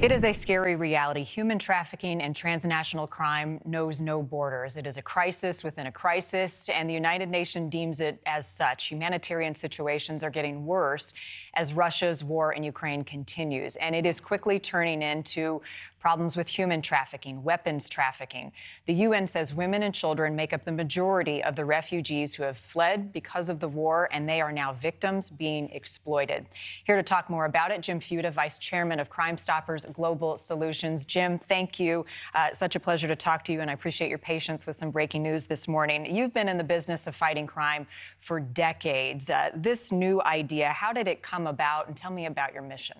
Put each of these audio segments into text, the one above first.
It is a scary reality. Human trafficking and transnational crime knows no borders. It is a crisis within a crisis, and the United Nations deems it as such. Humanitarian situations are getting worse as Russia's war in Ukraine continues, and it is quickly turning into problems with human trafficking, weapons trafficking. The UN says women and children make up the majority of the refugees who have fled because of the war, and they are now victims being exploited. Here to talk more about it, Jim Fuda, Vice Chairman of Crime Stoppers Global Solutions. Jim, thank you. Such a pleasure to talk to you, and I appreciate your patience with some breaking news this morning. You've been in the business of fighting crime for decades. This new idea, how did it come about? And tell me about your mission.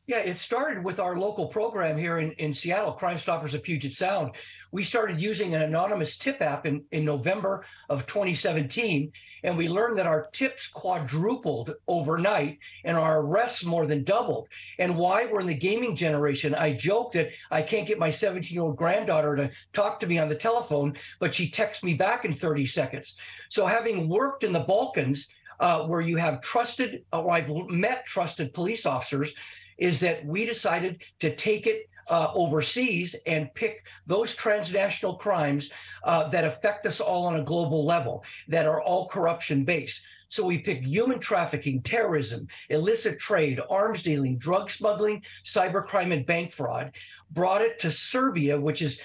Yeah, it started with our local program here in Seattle, Crime Stoppers of Puget Sound. We started using an anonymous tip app in November of 2017, and we learned that our tips quadrupled overnight and our arrests more than doubled. And why? We're in the gaming generation. I joke that I can't get my 17-year-old granddaughter to talk to me on the telephone, but she texts me back in 30 seconds. So having worked in the Balkans, where you have trusted, I've met trusted police officers, is that we decided to take it overseas and pick those transnational crimes that affect us all on a global level, that are all corruption-based. So we picked human trafficking, terrorism, illicit trade, arms dealing, drug smuggling, cybercrime, and bank fraud, brought it to Serbia, which is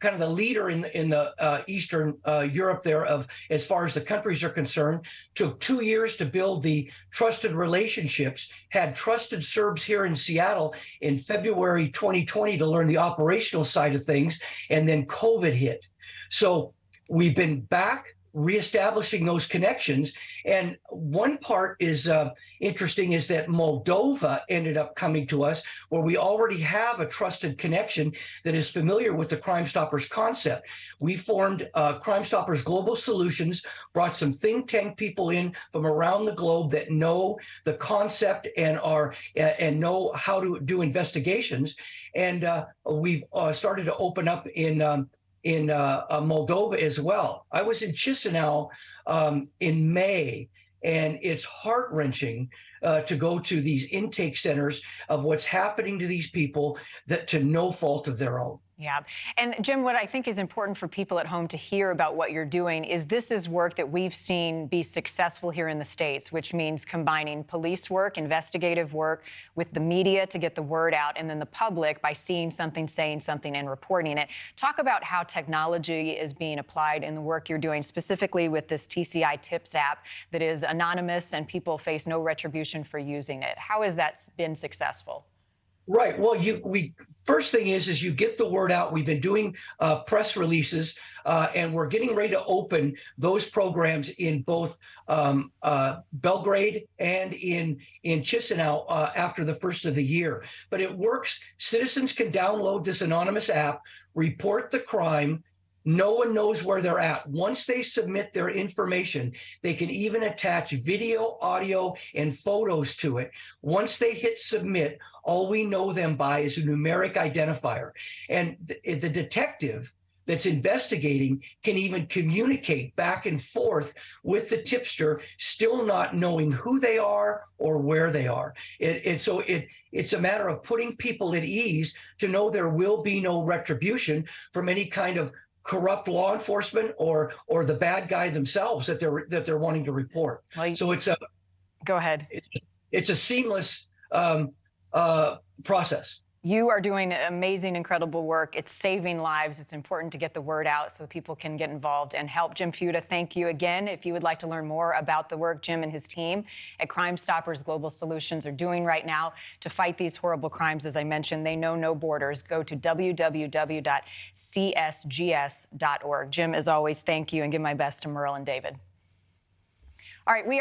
kind of the leader in the Eastern Europe there of as far as the countries are concerned. Took 2 years to build the trusted relationships, had trusted Serbs here in Seattle in February 2020 to learn the operational side of things, and then COVID hit. So we've been back reestablishing those connections. And one part is interesting is that Moldova ended up coming to us, where we already have a trusted connection that is familiar with the Crime Stoppers concept. We formed Crime Stoppers Global Solutions, brought some think tank people in from around the globe that know the concept and know how to do investigations. And we've started to open up in Moldova as well. I was in Chisinau in May, and it's heart-wrenching to go to these intake centers of what's happening to these people that to no fault of their own. Yeah. And Jim, what I think is important for people at home to hear about what you're doing is this is work that we've seen be successful here in the States, which means combining police work, investigative work with the media to get the word out, and then the public by seeing something, saying something, and reporting it. Talk about how technology is being applied in the work you're doing, specifically with this TCI Tips app that is anonymous and people face no retribution for using it. How has that been successful? Right. Well, first thing is you get the word out. We've been doing press releases, and we're getting ready to open those programs in both Belgrade and in Chisinau after the first of the year. But it works. Citizens can download this anonymous app, report the crime. No one knows where they're at. Once they submit their information, they can even attach video, audio, and photos to it. Once they hit submit, all we know them by is a numeric identifier. And the detective that's investigating can even communicate back and forth with the tipster, still not knowing who they are or where they are. It's a matter of putting people at ease to know there will be no retribution from any kind of corrupt law enforcement or the bad guy themselves that they're wanting to report. Well, so it's a go ahead. It's a seamless process. You are doing amazing, incredible work. It's saving lives. It's important to get the word out so people can get involved and help. Jim Fuda, thank you again. If you would like to learn more about the work Jim and his team at Crime Stoppers Global Solutions are doing right now to fight these horrible crimes, as I mentioned, they know no borders. Go to www.csgs.org. Jim, as always, thank you, and give my best to Merle and David. All right, we are